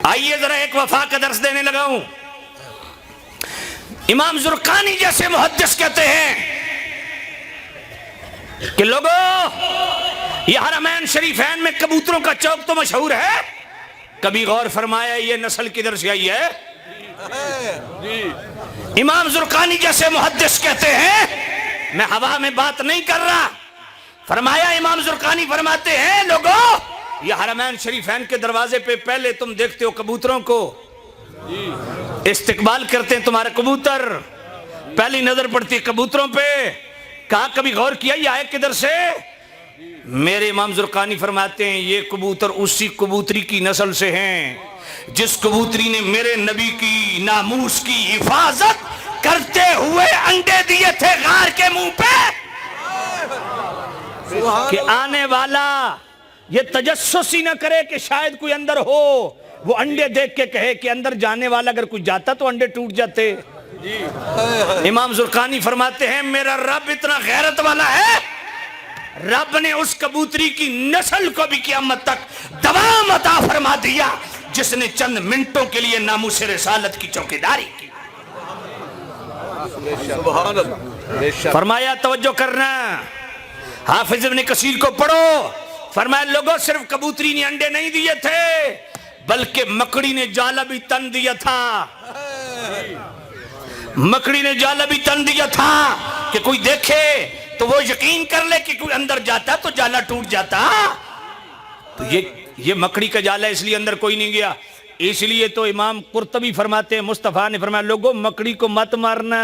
آئیے ذرا ایک وفا کا درس دینے لگا ہوں. امام زرقانی جیسے محدث کہتے ہیں کہ لوگوں یہ حرمین شریفین میں کبوتروں کا چوک تو مشہور ہے. کبھی غور فرمایا یہ نسل کدھر سے آئی ہے؟ امام زرقانی جیسے محدث کہتے ہیں، میں ہوا میں بات نہیں کر رہا، فرمایا امام زرقانی فرماتے ہیں لوگوں یہ حرمین شریفین کے دروازے پہ پہلے تم دیکھتے ہو کبوتروں کو، استقبال کرتے ہیں تمہارے کبوتر، پہلی نظر پڑتی ہے کبوتروں پہ. کہا کبھی غور کیا یہ آئے کدھر سے؟ میرے امام زرقانی فرماتے ہیں یہ کبوتر اسی کبوتری کی نسل سے ہیں جس کبوتری نے میرے نبی کی ناموس کی حفاظت کرتے ہوئے انڈے دیے تھے غار کے منہ پہ، کہ آنے والا یہ تجسس ہی نہ کرے کہ شاید کوئی اندر ہو، وہ انڈے دیکھ کے کہے کہ اندر جانے والا اگر کوئی جاتا تو انڈے ٹوٹ جاتے. امام زرقانی فرماتے ہیں میرا رب اتنا غیرت والا ہے، رب نے اس کبوتری کی نسل کو بھی قیامت تک دوام عطا فرما دیا جس نے چند منٹوں کے لیے ناموس رسالت کی چوکیداری کی. فرمایا توجہ کرنا، حافظ ابن کثیر کو پڑھو. فرمایا لوگوں صرف کبوتری نے انڈے نہیں دیے تھے بلکہ مکڑی نے جالا بھی تن دیا تھا. مکڑی نے جالا بھی تن دیا تھا کہ کوئی دیکھے تو وہ یقین کر لے کہ کوئی اندر جاتا تو جالا ٹوٹ جاتا. تو یہ مکڑی کا جالا اس لیے اندر کوئی نہیں گیا. اس لیے تو امام قرطبی فرماتے ہیں مصطفیٰ نے فرمایا لوگوں مکڑی کو مت مارنا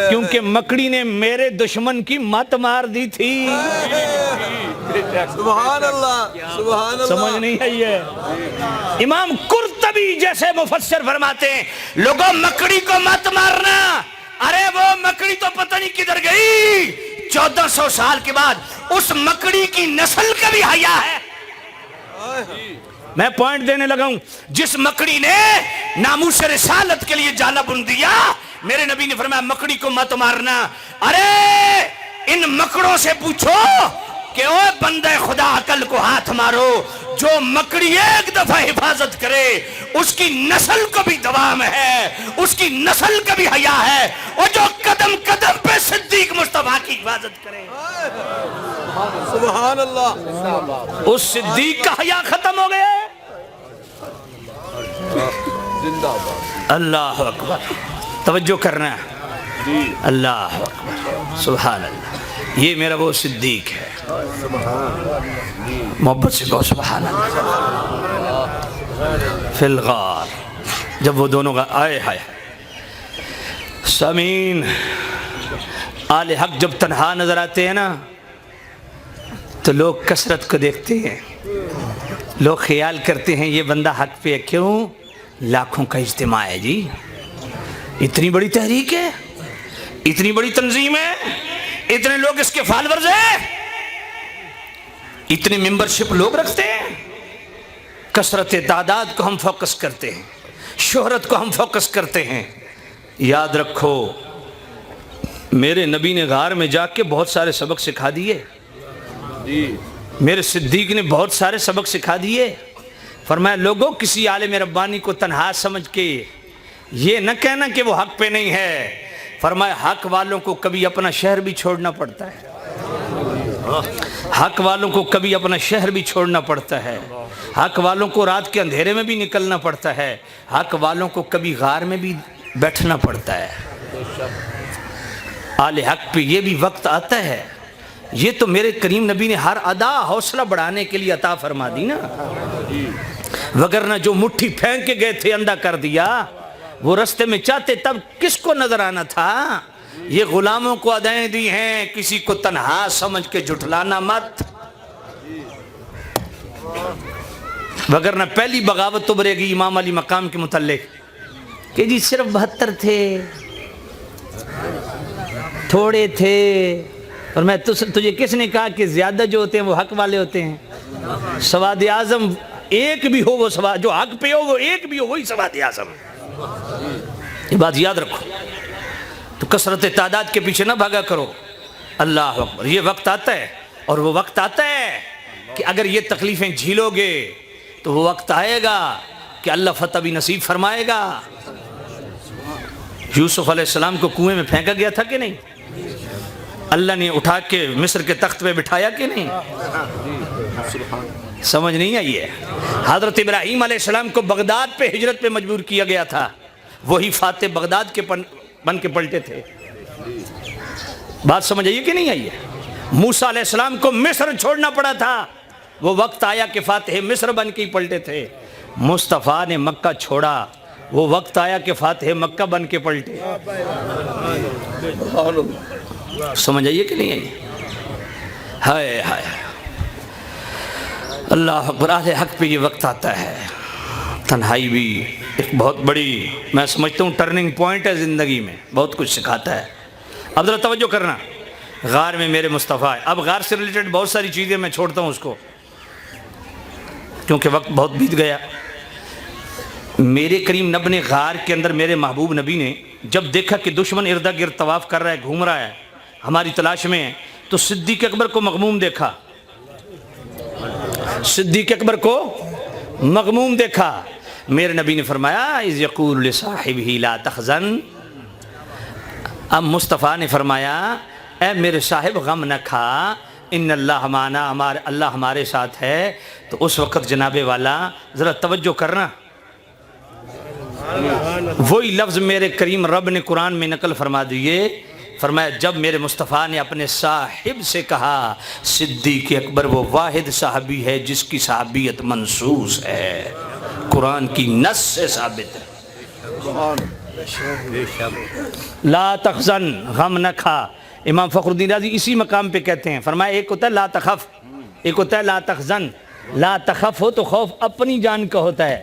کیونکہ مکڑی نے میرے دشمن کی مت مار دی تھی. سبحان اللہ سبحان اللہ. سمجھ نہیں آئی ہے؟ امام قرطبی جیسے مفسر فرماتے ہیں لوگوں مکڑی کو مت مارنا. ارے وہ مکڑی تو پتہ نہیں کدھر گئی، 1400 سال کے بعد اس مکڑی کی نسل کا بھی حیا ہے. میں پوائنٹ دینے لگا ہوں. جس مکڑی نے ناموس رسالت کے لیے جالا بن دیا، میرے نبی نے فرمایا مکڑی کو مت مارنا. ارے ان مکڑوں سے پوچھو کہ اوہ بندہ خدا عقل کو ہاتھ مارو، جو مکڑی ایک دفعہ حفاظت کرے اس کی نسل کو بھی دوام ہے، اس کی نسل کا بھی حیا ہے، اور جو قدم قدم پہ صدیق مصطفیٰ کی حفاظت کرے سبحان اللہ. اس صدیق کا حیا ختم ہو گیا. اللہ اکبر. توجہ کرنا، اللہ اکبر سبحان اللہ. یہ میرا وہ صدیق ہے، محبت سے کہو سبحان اللہ. فی الغار جب وہ دونوں کا آئے ہائے سامعین، آل حق جب تنہا نظر آتے ہیں نا تو لوگ کثرت کو دیکھتے ہیں، لوگ خیال کرتے ہیں یہ بندہ حق پہ ہے. کیوں؟ لاکھوں کا اجتماع ہے جی، اتنی بڑی تحریک ہے، اتنی بڑی تنظیم ہے، اتنے لوگ اس کے فالورز ہیں، اتنی ممبرشپ لوگ رکھتے ہیں. کثرت تعداد کو ہم فوکس کرتے ہیں، شہرت کو ہم فوکس کرتے ہیں. یاد رکھو میرے نبی نے غار میں جا کے بہت سارے سبق سکھا دیے، میرے صدیق نے بہت سارے سبق سکھا دیے. فرمایا لوگوں کسی عالم ربانی کو تنہا سمجھ کے یہ نہ کہنا کہ وہ حق پہ نہیں ہے. فرمایا حق والوں کو کبھی اپنا شہر بھی چھوڑنا پڑتا ہے، حق والوں کو کبھی اپنا شہر بھی چھوڑنا پڑتا ہے، حق والوں کو رات کے اندھیرے میں بھی نکلنا پڑتا ہے، حق والوں کو کبھی غار میں بھی بیٹھنا پڑتا ہے. آل حق پہ یہ بھی وقت آتا ہے. یہ تو میرے کریم نبی نے ہر ادا حوصلہ بڑھانے کے لیے عطا فرما دی نا، وگرنہ جو مٹھی پھینک کے گئے تھے اندھا کر دیا، وہ رستے میں چاہتے تب کس کو نظر آنا تھا؟ یہ غلاموں کو ادائیں دی ہیں، کسی کو تنہا سمجھ کے جھٹلانا مت، وگرنہ پہلی بغاوت ابھرے گی امام علی مقام کے متعلق کہ جی صرف 72 تھے، تھوڑے تھے. اور میں تجھے کس نے کہا کہ زیادہ جو ہوتے ہیں وہ حق والے ہوتے ہیں؟ سواد اعظم ایک بھی ہو، وہ سواد جو حق پہ ہو وہ ایک بھی ہو، وہی سواد اعظم. یہ بات یاد رکھو. تو کثرت تعداد کے پیچھے نہ بھاگا کرو. اللہ اکبر. یہ وقت آتا ہے، اور وہ وقت آتا ہے کہ اگر یہ تکلیفیں جھیلو گے تو وہ وقت آئے گا کہ اللہ فتح بھی نصیب فرمائے گا۔ یوسف علیہ السلام کو کنویں میں پھینکا گیا تھا کہ نہیں؟ اللہ نے اٹھا کے مصر کے تخت پہ بٹھایا کہ نہیں؟ سمجھ نہیں آئی ہے؟ حضرت ابراہیم علیہ السلام کو بغداد پہ ہجرت پہ مجبور کیا گیا تھا، وہی فاتح بغداد کے بن کے پلٹے تھے۔ بات سمجھ آئیے کہ نہیں آئی ہے؟ موسیٰ علیہ السلام کو مصر چھوڑنا پڑا تھا، وہ وقت آیا کہ فاتح مصر بن کے ہی پلٹے تھے۔ مصطفیٰ نے مکہ چھوڑا، وہ وقت آیا کہ فاتح مکہ بن کے پلٹے۔ سمجھ آئیے کہ نہیں آئی؟ ہائے ہائے اللہ اکبر، اہل حق پہ یہ وقت آتا ہے۔ تنہائی بھی ایک بہت بڑی، میں سمجھتا ہوں ٹرننگ پوائنٹ ہے زندگی میں، بہت کچھ سکھاتا ہے۔ اب ذرا توجہ کرنا، غار میں میرے مصطفیٰ ہے۔ اب غار سے ریلیٹڈ بہت ساری چیزیں میں چھوڑتا ہوں اس کو، کیونکہ وقت بہت بیت گیا۔ میرے کریم نب نے غار کے اندر میرے محبوب نبی نے جب دیکھا کہ دشمن ارد گرد طواف کر رہا ہے، گھوم رہا ہے، ہماری تلاش میں ہے، تو صدیق اکبر کو مغموم دیکھا۔ صدیق اکبر کو مغموم دیکھا۔ میرے نبی نے فرمایا اذ یقول لصاحبہ لا تحزن۔ اب مصطفیٰ نے فرمایا اے میرے صاحب غم نہ کھا، ان اللہ معنا، اللہ ہمارے ساتھ ہے۔ تو اس وقت جناب والا ذرا توجہ کرنا، وہی لفظ میرے کریم رب نے قرآن میں نقل فرما دیے، فرمایا جب میرے مصطفیٰ نے اپنے صاحب سے کہا صدیق اکبر وہ واحد صحابی ہے جس کی صحابیت منصوص ہے، قرآن کی نص سے ثابت ہے۔ لا تحزن، غم نہ کھا۔ امام فخر الدین رازی اسی مقام پہ کہتے ہیں، فرمایا ایک ہوتا ہے لا تخف، ایک ہوتا ہے لا تحزن۔ لا تخف ہو تو خوف اپنی جان کا ہوتا ہے،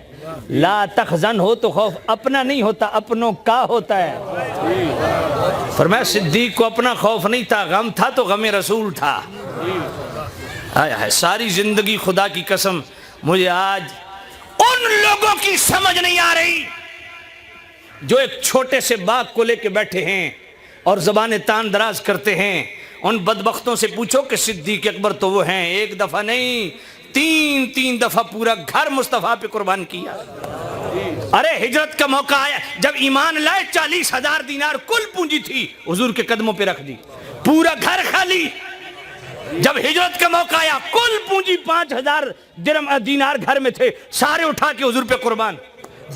لا تحزن ہو تو خوف اپنا نہیں ہوتا، اپنوں کا ہوتا ہے۔ فرمایا صدیق کو اپنا خوف نہیں تھا، غم تھا تو غم رسول تھا۔ ساری زندگی خدا کی قسم مجھے آج ان لوگوں کی سمجھ نہیں آ رہی جو ایک چھوٹے سے باغ کو لے کے بیٹھے ہیں اور زبانیں تان دراز کرتے ہیں۔ ان بدبختوں سے پوچھو کہ صدیق اکبر تو وہ ہیں، ایک دفعہ نہیں، تین دفعہ پورا گھر مصطفیٰ پہ قربان کیا۔ ارے ہجرت کا موقع آیا، جب ایمان لائے 40,000 دینار کل پونجی تھی، حضور کے قدموں پہ رکھ دی، پورا گھر خالی۔ جب ہجرت کا موقع آیا کل پونجی 5,000 دینار گھر میں تھے، سارے اٹھا کے حضور پہ قربان۔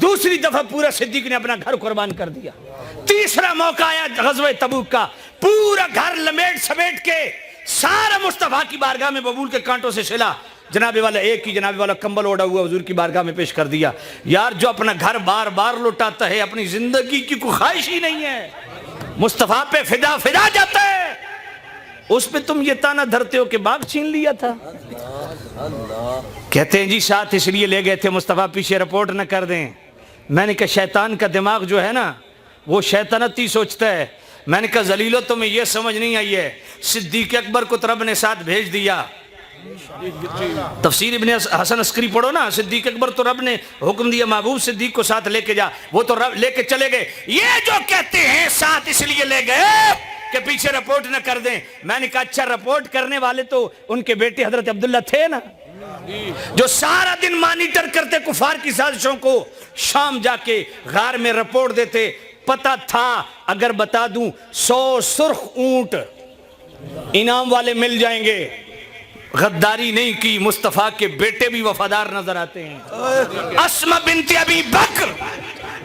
دوسری دفعہ پورا صدیق نے اپنا گھر قربان کر دیا۔ تیسرا موقع آیا غزوہ تبوک کا، پورا گھر لمیٹ سمیٹ کے سارا مصطفیٰ کی بارگاہ میں ببول کے کانٹوں سے سلا، جناب والا ایک ہی جناب والا کمبل اوڑا ہوا حضور کی بارگاہ میں پیش کر دیا۔ یار جو اپنا گھر بار بار لوٹاتا ہے، اپنی زندگی کی کوئی خواہش ہی نہیں ہے، مصطفیٰ پہ فدا جاتا ہے، اس پہ تم یہ تانا دھرتے ہو کہ باغ چھین لیا تھا۔ کہتے ہیں جی ساتھ اس لیے لے گئے تھے مصطفیٰ پیچھے رپورٹ نہ کر دیں۔ میں نے کہا شیطان کا دماغ جو ہے نا وہ شیطنت ہی سوچتا ہے۔ میں نے کہا ذلیلو تمہیں یہ سمجھ نہیں آئی ہے، صدیق اکبر کو رب نے ساتھ بھیج دیا۔ تفسیر ابن حسن عسکری پڑھو نا، صدیق اکبر تو رب نے حکم دیا محبوب صدیق کو ساتھ لے کے جا، وہ تو رب لے کے چلے گئے۔ یہ جو کہتے ہیں ساتھ اس لیے لے گئے کہ پیچھے رپورٹ نہ کر دیں، میں نے کہا اچھا رپورٹ کرنے والے تو ان کے بیٹے حضرت عبداللہ تھے نا، جو سارا دن مانیٹر کرتے کفار کی سازشوں کو، شام جا کے غار میں رپورٹ دیتے۔ پتہ تھا اگر بتا دوں 100 سرخ اونٹ انعام والے مل جائیں گے۔ غداری نہیں کی، مصطفیٰ کے بیٹے بھی وفادار نظر آتے ہیں۔ اسماء بنت ابی بکر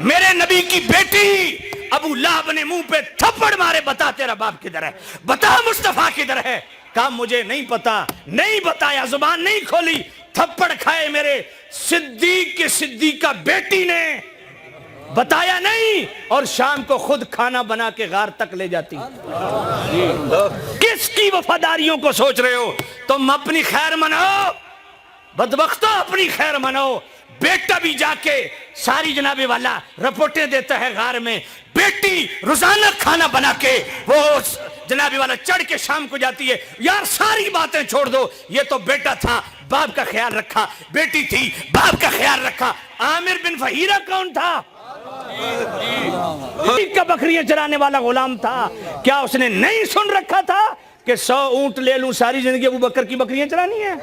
میرے نبی کی بیٹی، ابو لہب نے منہ پہ تھپڑ مارے، بتا تیرا باپ کدھر ہے، بتا مصطفیٰ کدھر ہے۔ کہا مجھے نہیں پتا، نہیں بتایا، زبان نہیں کھولی، تھپڑ کھائے میرے صدیق کے صدیقہ بیٹی نے، بتایا نہیں، اور شام کو خود کھانا بنا کے غار تک لے جاتی۔ کس کی وفاداریوں کو سوچ رہے ہو تم؟ اپنی خیر مناؤ بدبختو، اپنی خیر مناؤ۔ بیٹا بھی جا کے ساری جناب والا رپورٹیں دیتا ہے غار میں، بیٹی روزانہ کھانا بنا کے وہ جناب والا چڑھ کے شام کو جاتی ہے۔ یار ساری باتیں چھوڑ دو، یہ تو بیٹا تھا باپ کا خیال رکھا، بیٹی تھی باپ کا خیال رکھا۔ عامر بن فہیرہ کون تھا؟ کا بکریاں چرانے والا غلام تھا۔ کیا اس نے نہیں سن رکھا تھا کہ 100 اونٹ لے لوں ساری زندگی ابو بکر کی بکریاں چرانی ہیں؟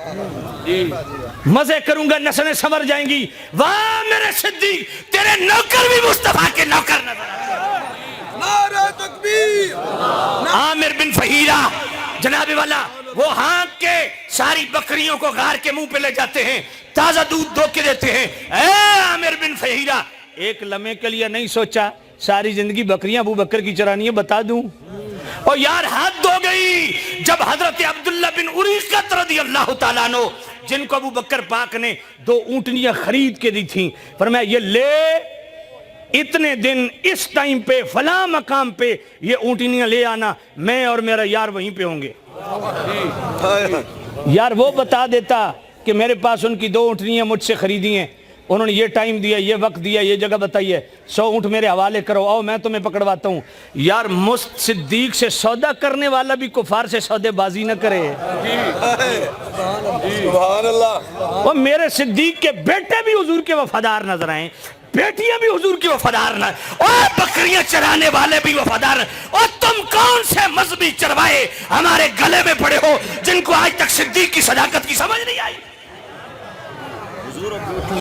مزے کروں گا نسلیں سنور جائیں گی. واہ میرے صدیق تیرے نوکر بھی مصطفیٰ کے نوکر نظر آتے ہیں. نعرہ تکبیر. عامر بن فہیرہ جناب والا وہ ہانک کے ساری بکریوں کو غار کے منہ پہ لے جاتے ہیں, تازہ دودھ دو کے دیتے ہیں. اے عامر بن فہیرہ ایک لمحے کے لیے نہیں سوچا ساری زندگی بکریاں ابو بکر کی چرانی ہے بتا دوں؟ اور یار حد ہو گئی جب حضرت عبداللہ بن اریقت رضی اللہ تعالیٰ عنہ جن کو ابو بکر پاک نے 2 اونٹنیاں خرید کے دی تھیں, فرمایا یہ لے اتنے دن اس ٹائم پہ فلاں مقام پہ یہ اونٹنیاں لے آنا, میں اور میرا یار وہیں پہ ہوں گے. یار وہ بتا دیتا کہ میرے پاس ان کی 2 اونٹنیاں مجھ سے خریدی ہیں, انہوں نے یہ ٹائم دیا, یہ وقت دیا, یہ جگہ بتائی ہے, 100 اونٹ میرے حوالے کرو, آؤ میں تمہیں پکڑواتا ہوں. یار صدیق سے سودا کرنے والا بھی کفار سے سودے بازی نہ کرے. سبحان اللہ. وہ میرے صدیق کے بیٹے بھی حضور کے وفادار نظر آئیں, بیٹیاں بھی حضور کی وفادار نہ, اور بکریاں چرانے والے بھی وفادار. اور تم کون سے مذہبی چروائے ہمارے گلے میں پڑے ہو جن کو آج تک صدیق کی صداقت کی سمجھ نہیں آئی؟